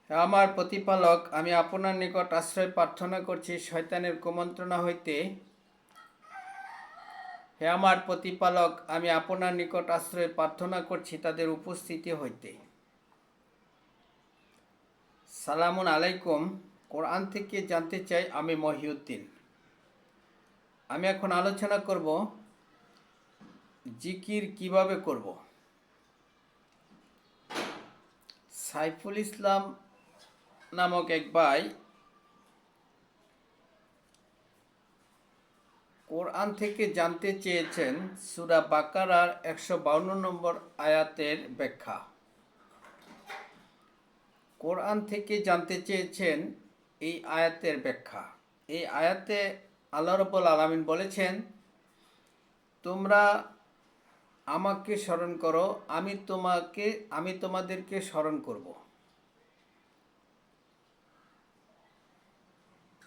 হে আমার প্রতিপালক, আমি আপনার নিকট আশ্রয় প্রার্থনা করছি শয়তানের কুমন্ত্রণা হইতে। হে আমার প্রতিপালক, আমি আপনার নিকট আশ্রয় প্রার্থনা করছি তাদের উপস্থিতি হইতে। সালামুন আলাইকুম। কোরআন থেকে জানতে চাই, আমি মহিউদ্দিন। আমি এখন আলোচনা করব জিকির কিভাবে করব। সাইফুল ইসলাম নামক এক ভাই কোরআন থেকে জানতে চেয়েছেন সূরা বাকারার 152 নম্বর আয়াতের ব্যাখ্যা। কোরআন থেকে জানতে চেয়েছেন এই আয়াতের ব্যাখ্যা। এই আয়াতে আল্লাহ রাব্বুল আলামিন বলেছেন, তোমরা আমাকে স্মরণ করো, আমি তোমাদেরকে স্মরণ করব।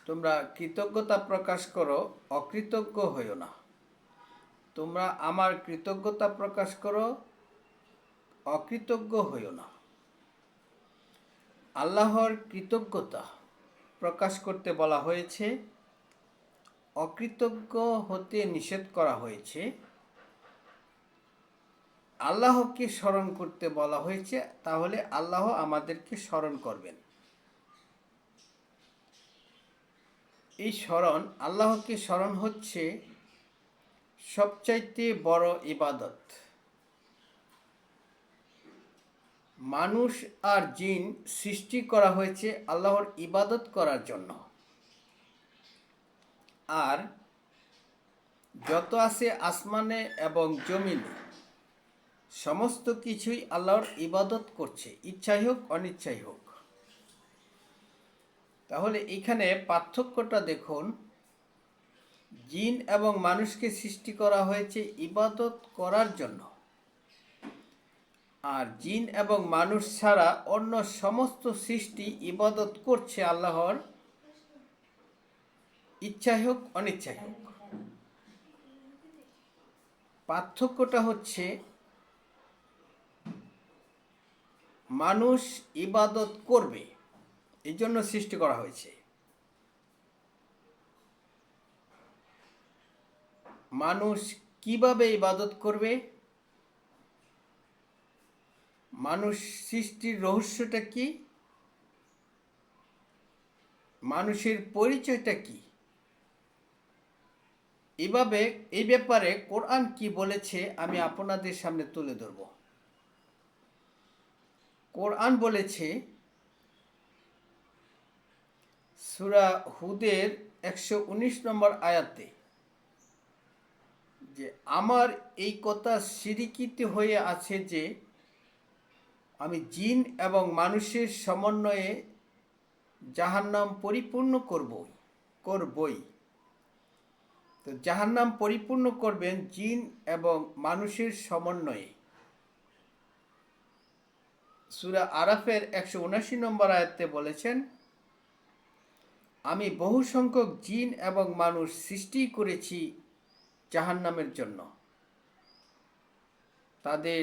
তোমরা কৃতজ্ঞতা প্রকাশ করো, অকৃতজ্ঞ হইও না। তোমরা আমার কৃতজ্ঞতা প্রকাশ করো, অকৃতজ্ঞ হইও না। আল্লাহর কৃতজ্ঞতা প্রকাশ করতে বলা হয়েছে, অকৃতজ্ঞ হতে নিষেধ করা হয়েছে। আল্লাহকে স্মরণ করতে বলা হয়েছে, তাহলে আল্লাহ আমাদেরকে স্মরণ করবেন। এই স্মরণ, আল্লাহকে স্মরণ হচ্ছে সবচাইতে বড় ইবাদত। মানুষ আর জিন সৃষ্টি করা হয়েছে আল্লাহর ইবাদত করার জন্য। আর যত আছে আসমানে এবং জমিনে, সমস্ত কিছুই আল্লাহর ইবাদত করছে, ইচ্ছাই হোক অনিচ্ছাই হোক। তাহলে এখানে পার্থক্যটা দেখুন, জিন এবং মানুষকে সৃষ্টি করা হয়েছে ইবাদত করার জন্য, আর জিন এবং মানুষ ছাড়া অন্য সমস্ত সৃষ্টি ইবাদত করছে আল্লাহর, ইচ্ছাই হোক অনিচ্ছাই হোক। পার্থক্যটা হচ্ছে, মানুষ ইবাদত করবে, এই জন্য সৃষ্টি করা হয়েছে। মানুষ কিভাবে ইবাদত করবে? মানুষ সৃষ্টির রহস্যটা কি? মানুষের পরিচয়টা কি? এই ব্যাপারে কোরআন কি বলেছে আমি আপনাদের সামনে তুলে ধরব। কোরআন বলেছে সূরা হুদের 119 নম্বর আয়াতে যে, আমার এই কথা সিরিকিতে হয়ে আছে যে আমি জিন এবং মানুষের সমন্বয়ে জাহান্নাম পরিপূর্ণ করবই। তো জাহান্নাম পরিপূর্ণ করবেন জিন এবং মানুষের সমন্বয়ে। সূরা আরাফের 179 নম্বর আয়াতে বলেছেন, আমি বহু সংখ্যক জিন এবং মানুষ সৃষ্টি করেছি জাহান্নামের জন্য। তাদের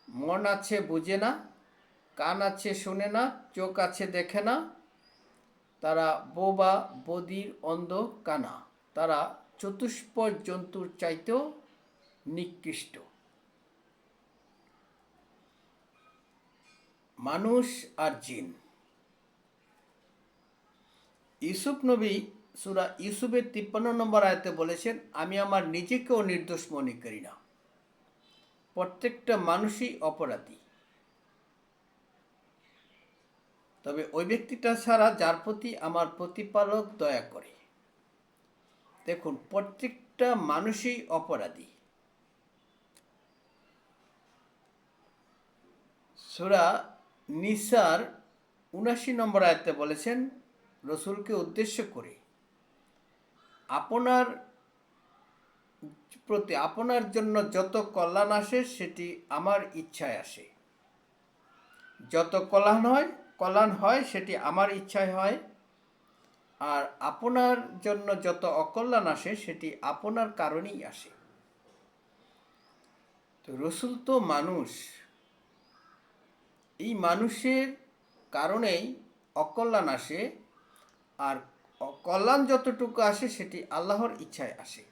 মন আছে বুঝে না, কান আছে শোনে না, চোখ আছে দেখে না। তারা বোবা, বধির, অন্ধ, কানা। তারা চতুষ্পদ জন্তুর চাইতেও নিকৃষ্ট। মানুষ আর জিন। ইউসুফ নবী সূরা ইউসুফের 53 নম্বর আয়াতে বলেছেন, আমি আমার নিজেকেও নির্দোষ মনে করি না। প্রত্যেকটা মানুষই অপরাধী, তবে ওই ব্যক্তিটা ছাড়া যার প্রতি আমার প্রতিপালক দয়া করে। দেখুন, প্রত্যেকটা মানুষই অপরাধী। সূরা নিসার 79 নম্বর আয়াতে বলেছেন, রসুলকে উদ্দেশ্য করে, আপনার জন্য যত কল্যাণ আসে সেটি আমার ইচ্ছায় আসে। যত কল্যাণ হয় সেটি আমার ইচ্ছায় হয়। আর আপনার জন্য যত অকল্যাণ আসে সেটি আপনার কারণেই আসে। তো রসুল তো মানুষ, এই মানুষের কারণেই অকল্যাণ আসে, আর কল্যাণ যতটুকু আসে সেটি আল্লাহর ইচ্ছায় আসে।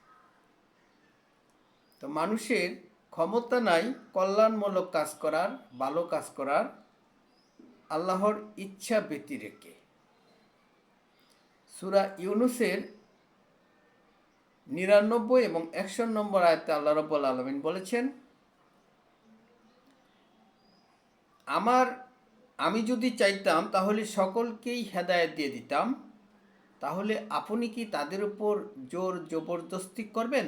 তো মানুষের ক্ষমতা নাই কল্যাণমূলক কাজ করার, ভালো কাজ করার, আল্লাহর ইচ্ছা ব্যতিরেকে। সূরা ইউনূসের ৯৯ এবং ১০০ নম্বর আয়াতে আল্লাহ রাব্বুল আলামিন বলেছেন, আমি যদি চাইতাম তাহলে সকলকেই হেদায়েত দিয়ে দিতাম, তাহলে আপনি কি তাদের উপর জোর জবরদস্তি করবেন?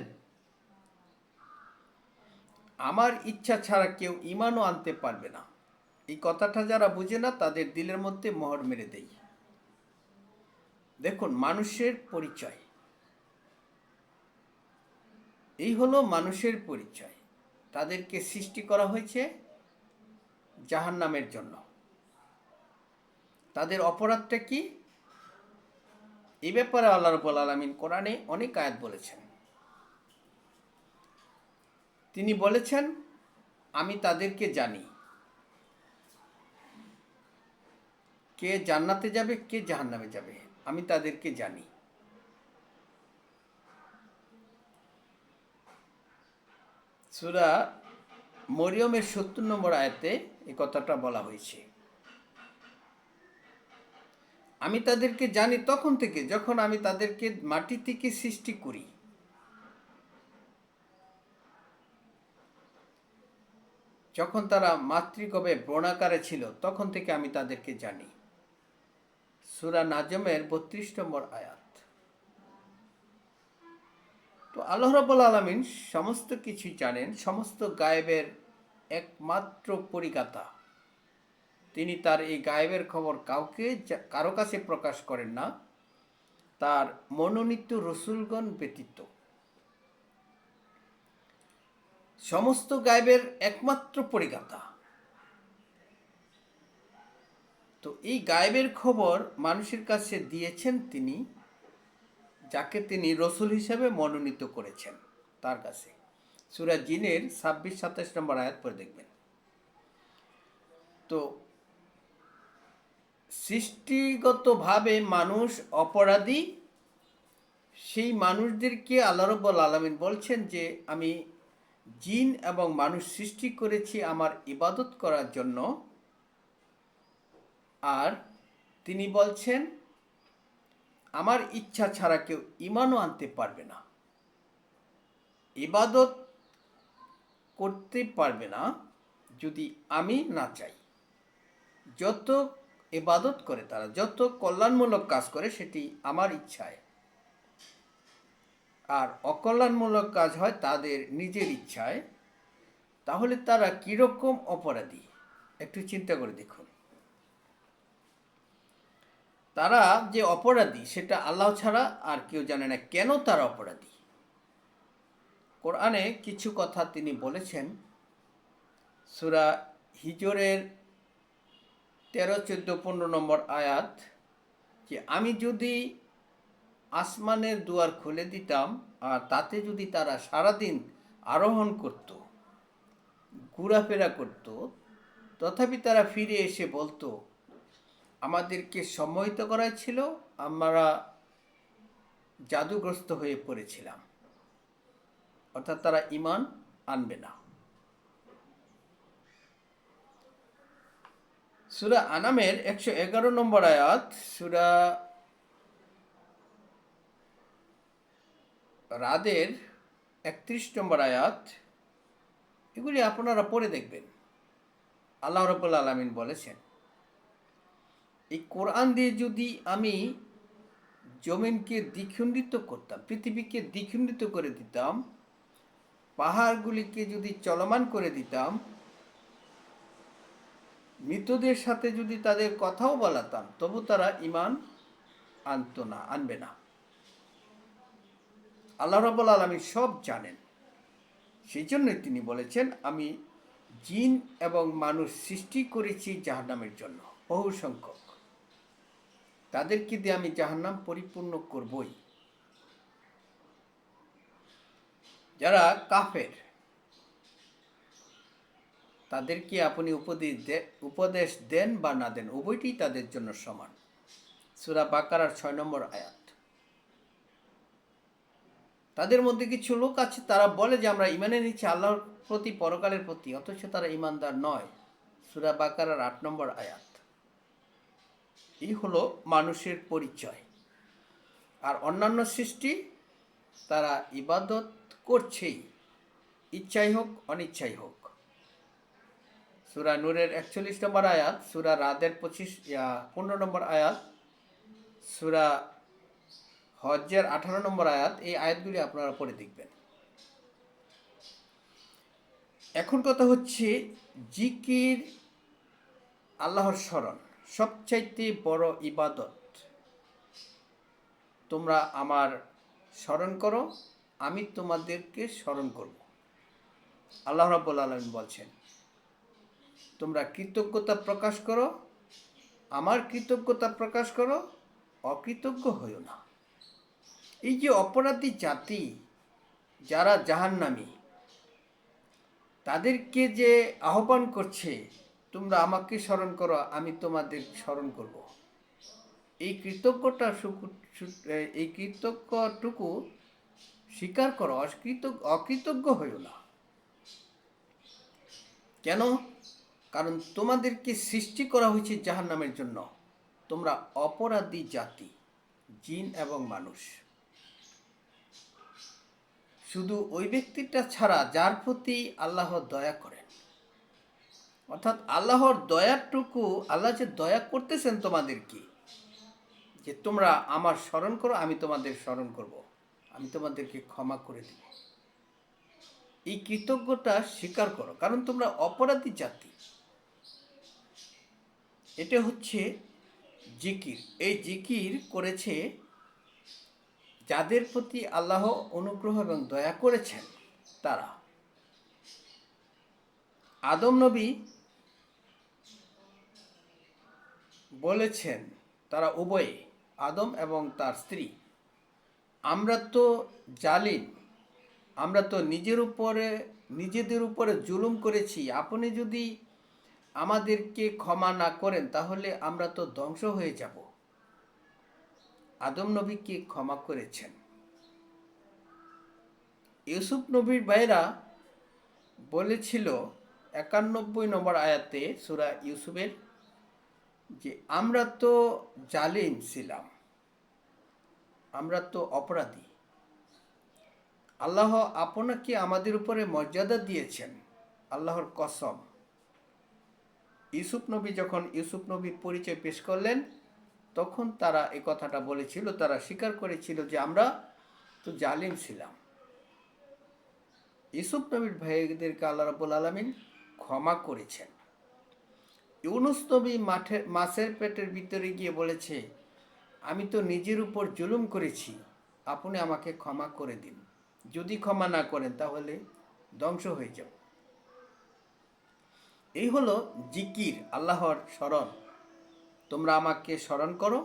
আমার ইচ্ছা ছাড়া কেউ ঈমানও আনতে পারবে না। এই কথাটা যারা বুঝে না তাদের দিলের মধ্যে মোহর মেরে দেই। দেখুন, মানুষের পরিচয়, এই হলো মানুষের পরিচয়। তাদেরকে সৃষ্টি করা হয়েছে জাহান্নামের জন্য। তাদের অপরাধটা কি? এই ব্যাপারে আল্লাহ রাব্বুল আলামিন কোরআনে অনেক আয়াত বলেছেন। তিনি বলেছেন, আমি তাদেরকে জানি কে জান্নাতে যাবে, কে জাহান্নামে যাবে, আমি তাদেরকে জানি। সূরা মরিয়মের ৭০ নম্বর আয়াতে এই কথাটা বলা হয়েছে। আমি তাদেরকে জানি তখন থেকে, যখন আমি তাদেরকে মাটি থেকে সৃষ্টি করি। যখন তারা মাতৃগর্ভে ব্রণাকারে ছিল তখন থেকে আমি তাদেরকে জানি। সূরা নাজমের ৩২ নম্বর আয়াত। তো আল্লাহ রাব্বুল আলামিন সমস্ত কিছু জানেন, সমস্ত গায়েবের একমাত্র পরিজ্ঞাতা। তিনি তার এই গায়েবের খবর কারো কাছে প্রকাশ করেন না, তার মনোনীত রসুলগণ ব্যতীত। সমস্ত গায়েবের একমাত্র পরিজ্ঞাতা। তো এই গায়েবের খবর মানুষের কাছে দিয়েছেন তিনি, যাকে তিনি রসুল হিসেবে মনোনীত করেছেন তার কাছে। সূরা জিনের ২৬-২৭ নম্বর আয়াত পড়ে দেখবেন। তো সৃষ্টিগতভাবে মানুষ অপরাধী, সেই মানুষদেরকে আল্লাহ রাব্বুল আলামিন বলছেন যে আমি জিন এবং মানুষ সৃষ্টি করেছি আমার ইবাদত করার জন্য। আর তিনি বলছেন, আমার ইচ্ছা ছাড়া কেউ ঈমানও আনতে পারবে না, ইবাদত করতে পারবে না যদি আমি না চাই। যত ইবাদত করে তারা, যত কল্যাণমূলক কাজ করে সেটি আমার ইচ্ছায়, আর অকল্যাণমূলক কাজ হয় তাদের নিজের ইচ্ছায়। তাহলে তারা কীরকম অপরাধী একটু চিন্তা করে দেখুন। তারা যে অপরাধী সেটা আল্লাহ ছাড়া আর কেউ জানে না। কেন তারা অপরাধী? কোরআনে কিছু কথা তিনি বলেছেন। সূরা হিজরের ১৩, ১৪, ১৫ নম্বর আয়াত, যে আমি যদি আসমানের দুয়ার খুলে দিতাম আর তাতে যদি তারা সারাদিন আরোহণ করত, ঘোরাফেরা করত, তথাপি তারা ফিরে এসে বলতো আমাদেরকে সম্মোহিত করা ছিল, আমরা জাদুগ্রস্ত হয়ে পড়েছিলাম। অর্থাৎ তারা ঈমান আনবে না। সূরা আনামের ১১১ নম্বর আয়াত, সূরা রাদের ৩১ নম্বর আয়াত, এগুলি আপনারা পড়ে দেখবেন। আল্লাহ রাব্বুল আলামিন বলেছেন, এই কোরআন দিয়ে যদি আমি জমিনকে দ্বিখণ্ডিত করতাম, পৃথিবীকে দ্বিখণ্ডিত করে দিতাম, পাহাড়গুলিকে যদি চলমান করে দিতাম, মৃতদের সাথে যদি তাদের কথাও বলাতাম, তবু তারা ঈমান আনবে না। আল্লাহ রাব্বুল আলামিন সব জানেন। সেই জন্যই তিনি বলেছেন, আমি জিন এবং মানুষ সৃষ্টি করেছি জাহান্নামের জন্য, বহু সংখ্যক। তাদেরকে দিয়ে আমি জাহান্নাম পরিপূর্ণ করবই। যারা কাফের তাদেরকে আপনি উপদেশ দেন বা না দেন, উভয়টি তাদের জন্য সমান। সূরা বাকারার 6 নম্বর আয়াত। তাদের মধ্যে কিছু লোক আছে, তারা বলে যে আমরা ঈমান এনেছি আল্লাহর প্রতি, পরকালের প্রতি, অথচ তারা ঈমানদার নয়। সূরা বাকারার 8 নম্বর আয়াত। এই হলো মানুষের পরিচয়। আর অন্যান্য সৃষ্টি তারা ইবাদত করছেই, ইচ্ছাই হোক অনিচ্ছাই হোক। সূরা নূরের 41 নম্বর আয়াত, সূরা রাদের 15 নম্বর আয়াত, সূরা হজ্জের 18 নম্বর আয়াত, এই আয়াতগুলি আপনারা পড়ে দেখবেন। এখন কথা হচ্ছে, জিকির, আল্লাহর স্মরণ সবচাইতে বড় ইবাদত। তোমরা আমার স্মরণ করো, আমি তোমাদেরকে স্মরণ করব। আল্লাহ রাব্বুল আলামিন বলছেন, তোমরা কৃতজ্ঞতা প্রকাশ করো, আমার কৃতজ্ঞতা প্রকাশ করো, অকৃতজ্ঞ হইও না। এই যে অপরাধী জাতি যারা জাহান্নামী, তাদেরকে যে আহ্বান করছে, তোমরা আমাকে স্মরণ করো, আমি তোমাদের স্মরণ করব। এই কৃতজ্ঞটুকু স্বীকার করো, অকৃতজ্ঞ হইও না। কেন? কারণ তোমাদেরকে সৃষ্টি করা হয়েছে জাহান্নামের জন্য। তোমরা অপরাধী জাতি, জিন এবং মানুষ। শুধু ওই ব্যক্তিটা ছাড়া যার প্রতি আল্লাহ দয়া করেন, অর্থাৎ আল্লাহর দয়াটুকু, আল্লাহ যে দয়া করতেছেন তোমাদেরকে, যে তোমরা আমার স্মরণ করো, আমি তোমাদের স্মরণ করব, আমি তোমাদেরকে ক্ষমা করে দিব। এই কৃতজ্ঞতা স্বীকার করো, কারণ তোমরা অপরাধী জাতি। এটা হচ্ছে জিকির। এই জিকির করেছে যাদের প্রতি আল্লাহ অনুগ্রহ এবং দয়া করেছেন তারা। আদম নবী বলেছেন, তারা উভয়ে, আদম এবং তার স্ত্রী, আমরা তো জালিম, আমরা তো নিজেদের উপরে জুলুম করেছি। আপনি যদি আমাদেরকে ক্ষমা না করেন তাহলে আমরা তো ধ্বংস হয়ে যাব। আদম নবীকে ক্ষমা করেছেন। ইউসুফ নবীর ভাইরা বলেছিল 91 নম্বর আয়াতে সূরা ইউসুফের, যে আমরা তো জালিম ছিলাম, আমরা তো অপরাধী, আল্লাহ আপনাকে আমাদের উপরে মর্যাদা দিয়েছেন, আল্লাহর কসম। যখন ইউসুফ নবীর পরিচয় পেশ করলেন, তখন তারা এই কথাটা বলেছিল, তারা স্বীকার করেছিল যে আমরা তো জালিম ছিলাম। ইউসুফ নবীর ভাইদেরকে আল্লাহ রাব্বুল আলামিন ক্ষমা করেছেন। ইউনুস নবী মাছের পেটের ভিতরে গিয়ে বলেছে, আমি তো নিজের উপর জুলুম করেছি, আপনি আমাকে ক্ষমা করে দিন, যদি ক্ষমা না করেন তাহলে ধ্বংস হয়ে যাব। এই হলো জিকির, আল্লাহর স্মরণ। তোমরা আমাকে স্মরণ করো,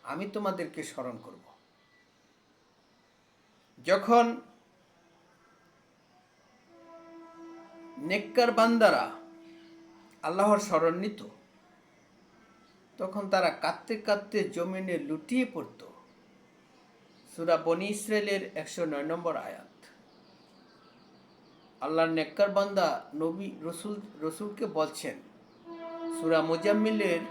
আমি তোমাদেরকে স্মরণ করব। যখন নেককার বান্দারা আল্লাহর স্মরণ নিত, তখন তারা কাঁদতে কাঁদতে জমিনে লুটিয়ে পড়ত। সূরা বনী ইসরাইলের 109 নম্বর আয়াত। আল্লাহর নেককার বান্দা নবী রসুলকে বলছেন, সূরা মুজাম্মিলের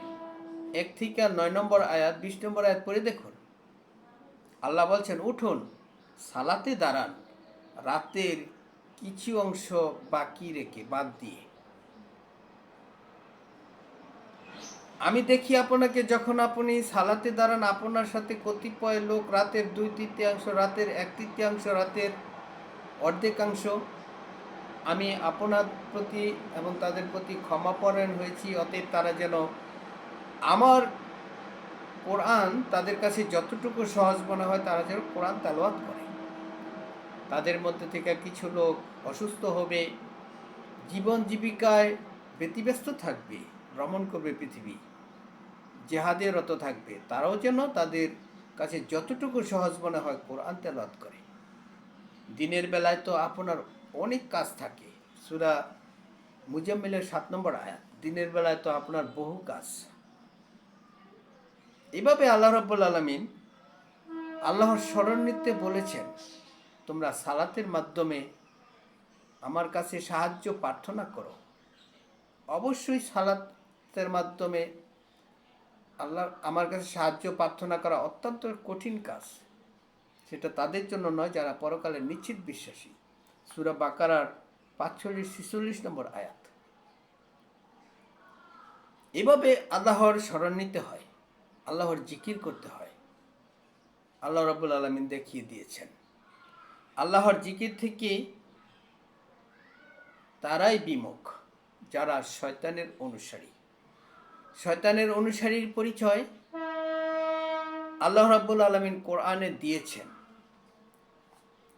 1 থেকে 9 নম্বর আয়াত, 20 নম্বর আয়াত পড়ে দেখুন। আল্লাহ বলছেন, উঠুন, সালাতে দাঁড়ান, রাতের কিছু অংশ বাকি রেখে, বাদ দিয়ে। আমি দেখি আপনাকে, যখন আপনি সালাতে দাঁড়ান, আপনার সাথে কতিপয় লোক রাতের 2/3, রাতের 1/3, রাতের অর্ধেকাংশ। আমি আপনার প্রতি এবং তাদের প্রতি ক্ষমাপরায়ণ হয়েছি, অতএব তারা যেন আমার কোরআন তাদের কাছে যতটুকু সহজ মনে হয় তারা যেন কোরআন তেলাওয়াত করে। তাদের মধ্যে থেকে কিছু লোক অসুস্থ হবে, জীবন জীবিকায় ব্যতিব্যস্ত থাকবে, ভ্রমণ করবে পৃথিবী, জেহাদে রত থাকবে, তারাও যেন তাদের কাছে যতটুকু সহজ মনে হয় কোরআন তেলাওয়াত করে। দিনের বেলায় তো আপনার অনেক কাজ থাকে। সূরা মুজাম্মিলের 7 নম্বর আয়াত। দিনের বেলায় তো আপনার বহু কাজ। এভাবে আল্লাহ রাব্বুল আলামিন আল্লাহর স্মরণ নিতে বলেছেন, তোমরা সালাতের মাধ্যমে আমার কাছে সাহায্য প্রার্থনা করো। অবশ্যই সালাতের মাধ্যমে আল্লাহ আমার কাছে সাহায্য প্রার্থনা করা অত্যন্ত কঠিন কাজ। সেটা তাদের জন্য নয় যারা পরকালের নিশ্চিত বিশ্বাসী। সূরা বাকারার 45-46 নম্বর আয়াত। এভাবে আল্লাহর স্মরণ নিতে হয়, আল্লাহর জিকির করতে হয়। আল্লাহ রাব্বুল আলামিন দেখিয়ে দিয়েছেন। আল্লাহর জিকির থেকে তারাই বিমুখ যারা শয়তানের অনুসারী। শয়তানের অনুসারীর পরিচয় আল্লাহ রাব্বুল আলামিন কোরআনে দিয়েছেন।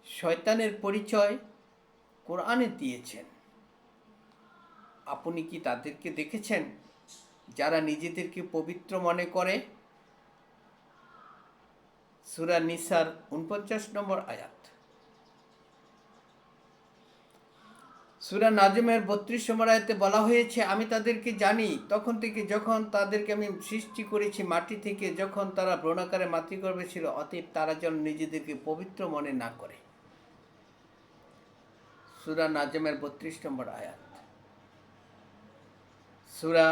শয়তানের পরিচয় কোরআনে দিয়েছেন। আপনি কি তাদেরকে দেখেছেন যারা নিজেদেরকে পবিত্র মনে করে? সূরা নিসার 49 নম্বর আয়াত। সূরা নাজমের 32 নম্বর আয়াতে বলা হয়েছে, আমি তাদেরকে জানি তখন থেকে যখন তাদেরকে আমি সৃষ্টি করেছি মাটি থেকে, যখন তারা ভ্রূণাকারে মাতৃগর্ভে ছিল, অতএব তারা যেন নিজেদেরকে পবিত্র মনে না করে। সূরা নাজমের 32 নম্বর আয়াত। সূরা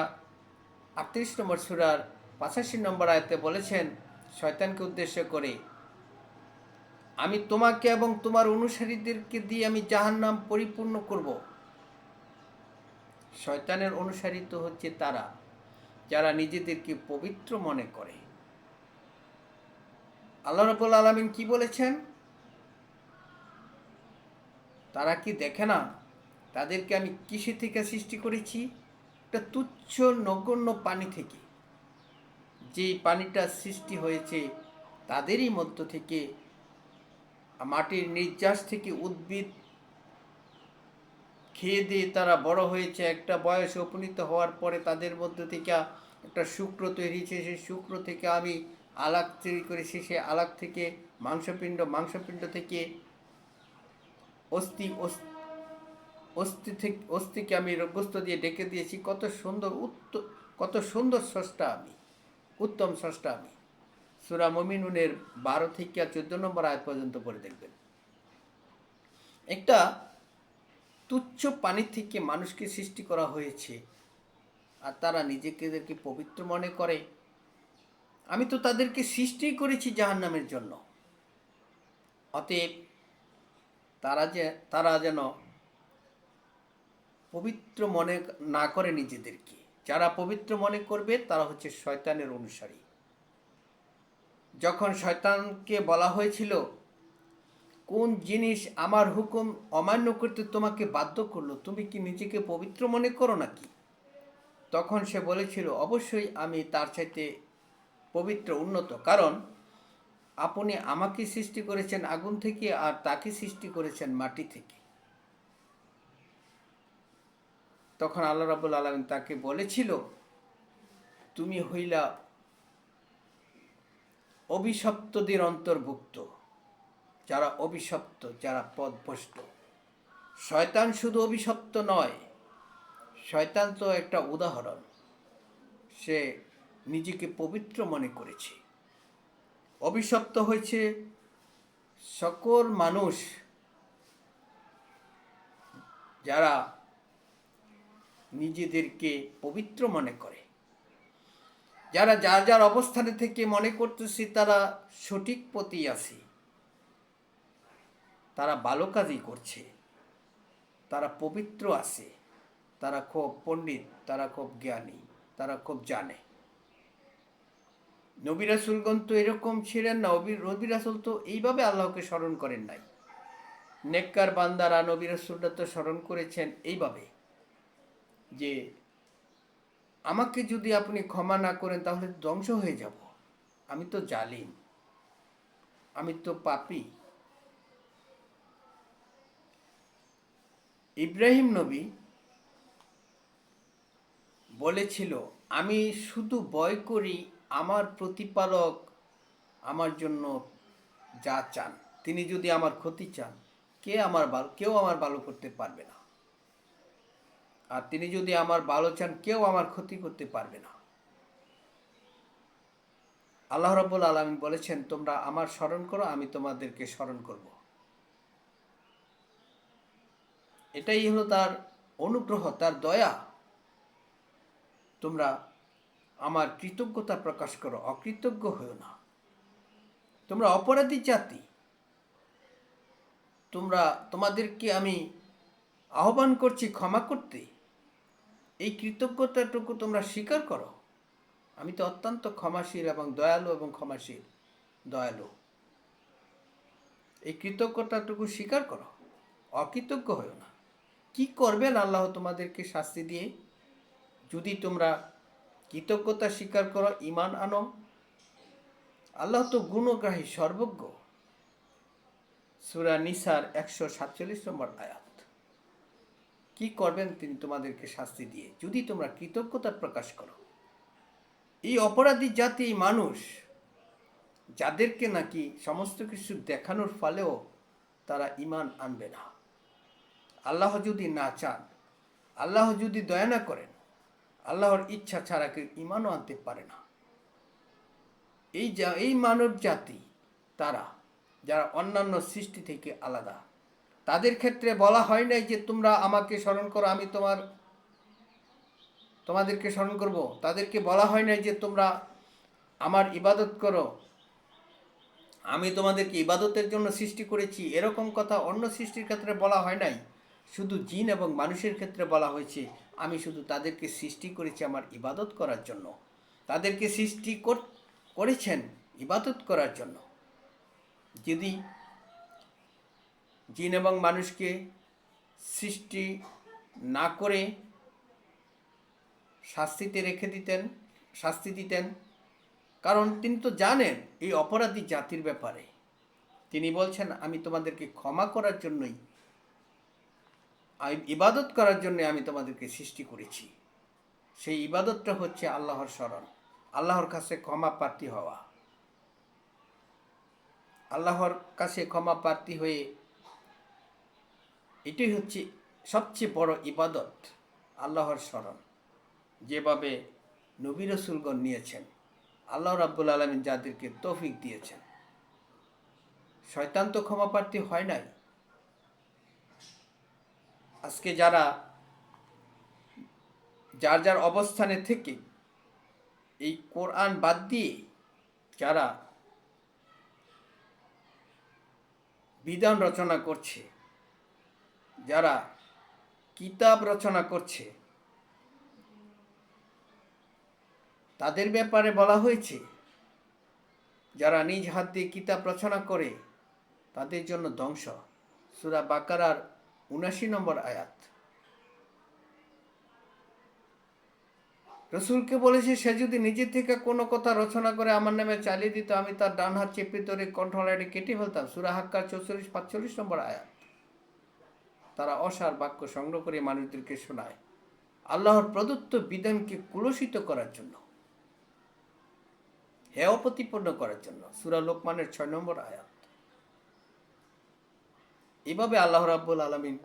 38 নম্বর সূরার 85 নম্বর আয়াতে বলেছেন শয়তানকে উদ্দেশ্য করে, আমি তোমাকে এবং তোমার অনুসারীদেরকে দিয়ে আমি জাহান্নাম পরিপূর্ণ করব। শয়তানের অনুসারী তো হচ্ছে তারা যারা নিজেদেরকে পবিত্র মনে করে। আল্লাহ রাব্বুল আলামিন কি বলেছেন? তারা কি দেখে না তাদেরকে আমি কিসে থেকে সৃষ্টি করেছি? একটা তুচ্ছ নগণ্য পানি থেকে। যে পানিটা সৃষ্টি হয়েছে তাদেরই মধ্য থেকে, মাটির নির্যাস থেকে উদ্ভিদ খেয়ে দিয়ে তারা বড় হয়েছে। একটা বয়সে উপনীত হওয়ার পরে তাদের মধ্য থেকে একটা শুক্র তৈরি হয়েছে। সেই শুক্র থেকে আমি আলাক তৈরি করেছি। সেই আলাক থেকে মাংসপিণ্ড, মাংসপিণ্ড থেকে অস্থি, অস্থিকে আমি গোস্ত দিয়ে ডেকে দিয়েছি। কত সুন্দর স্রষ্টা আমি, উত্তম স্রষ্টা আমি। সূরা মুমিনুনের 12 থেকে 14 নম্বর আয়াত পর্যন্ত পড়ে দেখবেন। একটা তুচ্ছ পানি থেকে মানুষকে সৃষ্টি করা হয়েছে, আর তারা নিজেদেরকে পবিত্র মনে করে। আমি তো তাদেরকে সৃষ্টি করেছি জাহান্নামের জন্য। অতএব তারা যেন পবিত্র মনে না করে নিজেদেরকে। যারা পবিত্র মনে করবে তারা হচ্ছে শয়তানের অনুসারী। যখন শয়তানকে বলা হয়েছিল কোন জিনিস আমার হুকুম অমান্য করতে তোমাকে বাধ্য করলো, তুমি কি নিজেকে পবিত্র মনে করো নাকি? তখন সে বলেছিল, অবশ্যই আমি তার চাইতে পবিত্র, উন্নত, কারণ আপনি আমাকে সৃষ্টি করেছেন আগুন থেকে আর তাকে সৃষ্টি করেছেন মাটি থেকে। তখন আল্লাহ রাব্বুল আলামিন তাকে বলেছিল, তুমি হইলা অভিশপ্তদের অন্তর্ভুক্ত, যারা অভিশপ্ত, যারা পথভ্রষ্ট। শয়তান শুধু অভিশপ্ত নয়, শয়তান তো একটা উদাহরণ। সে নিজেকে পবিত্র মনে করেছে। অভিশপ্ত হয়েছে সকল মানুষ যারা নিজেদেরকে পবিত্র মনে করে, যারা যার যার অবস্থানে থেকে মনে করতেছে তারা সঠিক পথেই আছে, তারা ভালো কাজই করছে, তারা পবিত্র আছে, তারা খুব পণ্ডিত, তারা খুব জ্ঞানী, তারা খুব জানে। নবী রাসূলগণ তো এরকম ছিলেন না। নবী রাসূল তো এইভাবে আল্লাহকে স্মরণ করেন নাই। নেককার বান্দারা নবী রাসূলরা তো স্মরণ করেছেন এইভাবে যে আমাকে যদি আপনি ক্ষমা না করেন তাহলে ধ্বংস হয়ে যাব, আমি তো জালিম, আমি তো পাপী। ইব্রাহিম নবী বলেছিল, আমি শুধু ভয় করি আমার প্রতিপালক আমার জন্য যা চান, তিনি যদি আমার ক্ষতি চান কেউ আমার ভালো করতে পারবে না। আর তিনি যদি আমার ভালো চান, কেউ আমার ক্ষতি করতে পারবে না। আল্লাহ রাব্বুল আলামিন বলেছেন, তোমরা আমার স্মরণ করো, আমি তোমাদেরকে স্মরণ করব। এটাই হলো তার অনুগ্রহ, তার দয়া। তোমরা আমার কৃতজ্ঞতা প্রকাশ করো, অকৃতজ্ঞ হও না। তোমরা অপরাধী জাতি, তোমাদেরকে আমি আহ্বান করছি ক্ষমা করতে। এই কৃতজ্ঞতাটুকু তোমরা স্বীকার করো। আমি তো অত্যন্ত ক্ষমাশীল এবং দয়ালু এবং ক্ষমাশীল দয়ালু। এই কৃতজ্ঞতাটুকু স্বীকার করো, অকৃতজ্ঞ হও না। কি করবেন আল্লাহ তোমাদেরকে শাস্তি দিয়ে? যদি তোমরা কৃতজ্ঞতা স্বীকার করো, ঈমান আনো। আল্লাহ তো গুণগ্রাহী, সর্বজ্ঞ। সূরা নিসার 147 নম্বর আয়াত। কি করবেন তিনি তোমাদেরকে শাস্তি দিয়ে? যদি তোমরা কৃতজ্ঞতা প্রকাশ করো। এই অপরাধী জাতি, এই মানুষ, যাদেরকে নাকি সমস্ত কিছু দেখানোর ফলেও তারা ঈমান আনবে না। আল্লাহ যদি না চান, আল্লাহ যদি দয়া না করেন, আল্লাহর ইচ্ছা ছাড়া কেউ ঈমানও আনতে পারে না। এই মানব জাতি, তারা যারা অন্যান্য সৃষ্টি থেকে আলাদা, তাদের ক্ষেত্রে বলা হয় নাই যে তোমরা আমাকে স্মরণ করো, আমি তোমাদেরকে স্মরণ করব। তাদেরকে বলা হয় নাই যে তোমরা আমার ইবাদত করো, আমি তোমাদেরকে ইবাদতের জন্য সৃষ্টি করেছি। এরকম কথা অন্য সৃষ্টির ক্ষেত্রে বলা হয় নাই। শুধু জিন এবং মানুষের ক্ষেত্রে বলা হয়েছে, আমি শুধু তাদেরকে সৃষ্টি করেছি আমার ইবাদত করার জন্য। তাদেরকে সৃষ্টি করেছেন ইবাদত করার জন্য। যদি জিন এবং মানুষকে সৃষ্টি না করে শাস্তি দিতেন, কারণ তিনি তো জানেন এই অপরাধী জাতির ব্যাপারে। তিনি বলছেন, আমি তোমাদেরকে ক্ষমা করার জন্যই, ইবাদত করার জন্য আমি তোমাদেরকে সৃষ্টি করেছি। সেই ইবাদতটা হচ্ছে আল্লাহর স্মরণ, আল্লাহর কাছে ক্ষমা প্রার্থী হওয়া। আল্লাহর কাছে ক্ষমা প্রার্থী হয়ে, এটাই হচ্ছে সবচেয়ে বড় ইবাদত, আল্লাহর স্মরণ। যেভাবে নবী রাসূলগণ নিয়েছেন, আল্লাহ রাব্বুল আলামিন যাদেরকে তৌফিক দিয়েছেন। শয়তান তো ক্ষমা প্রার্থী হয় নাই। আজকে যারা যার যার অবস্থানে থেকে এই কোরআন বাদ দিয়ে যারা বিধান রচনা করছে, যারা কিতাব রচনা করছে, তাদের ব্যাপারে বলা হয়েছে, যারা নিজ হাত দিয়ে কিতাব রচনা করে তাদের জন্য ধ্বংস। সূরা বাকারার ৭৯ নম্বর আয়াত। রসুলকে বলেছে, সে যদি নিজে থেকে কোনো কথা রচনা করে আমার নামে চালিয়ে দিত, আমি তার ডান হাত চেপে ধরে কণ্ঠলাইনে কেটে ফেলতাম। সূরা হাক্কার ৪৪-৪৫ নম্বর আয়াত। তারা অসার বাক্য সংগ্রহ করে মানুষদেরকে শোনায় আল্লাহর প্রদত্ত বিধানকে কুলসিত করার জন্য, হেয় প্রতিপন্ন করার জন্য। সূরা লোকমানের ৬ নম্বর আয়াত। এভাবে আল্লাহ রাব্বুল আলামিন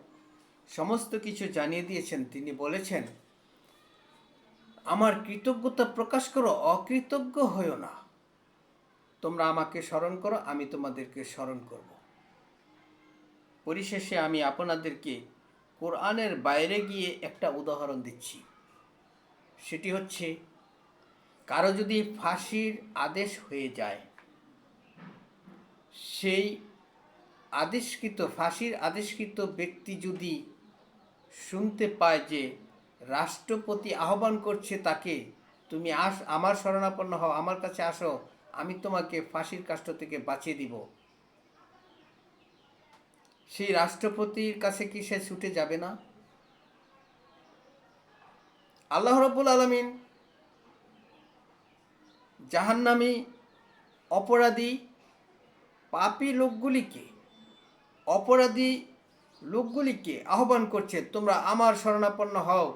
সমস্ত কিছু জানিয়ে দিয়েছেন। তিনি বলেছেন, আমার কৃতজ্ঞতা প্রকাশ করো, অকৃতজ্ঞ হইও না। তোমরা আমাকে স্মরণ করো, আমি তোমাদেরকে স্মরণ করব। পরিশেষে আমি আপনাদেরকে কোরআনের বাইরে গিয়ে একটা উদাহরণ দিচ্ছি। সেটি হচ্ছে, কারো যদি ফাঁসির আদেশ হয়ে যায়, সেই ফাঁসির আদেশকৃত ব্যক্তি যদি শুনতে পায় যে রাষ্ট্রপতি আহ্বান করছে তাকে, তুমি আমার শরণাপন্ন হও, আমার কাছে আসো, আমি তোমাকে ফাঁসির কাষ্ঠ থেকে বাঁচিয়ে দিব, সেই রাষ্ট্রপতির কাছে কি সে ছুটে যাবে না? আল্লাহ রাব্বুল আলামিন জাহান্নামী অপরাধী পাপী লোকগুলিকে আহ্বান করছে, তোমরা আমার শরণাপন্ন হও,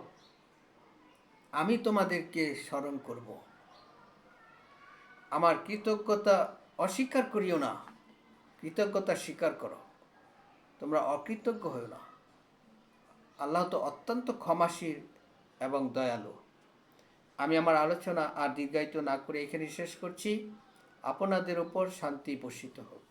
আমি তোমাদেরকে স্মরণ করব। আমার কৃতজ্ঞতা অস্বীকার করিও না, কৃতজ্ঞতা স্বীকার করো, তোমরা অকৃতজ্ঞ হও না। আল্লাহ তো অত্যন্ত ক্ষমাশীল এবং দয়ালু। আমি আমার আলোচনা আর দীর্ঘায়িত না করে এখানে শেষ করছি। আপনাদের উপর শান্তি বর্ষিত হোক।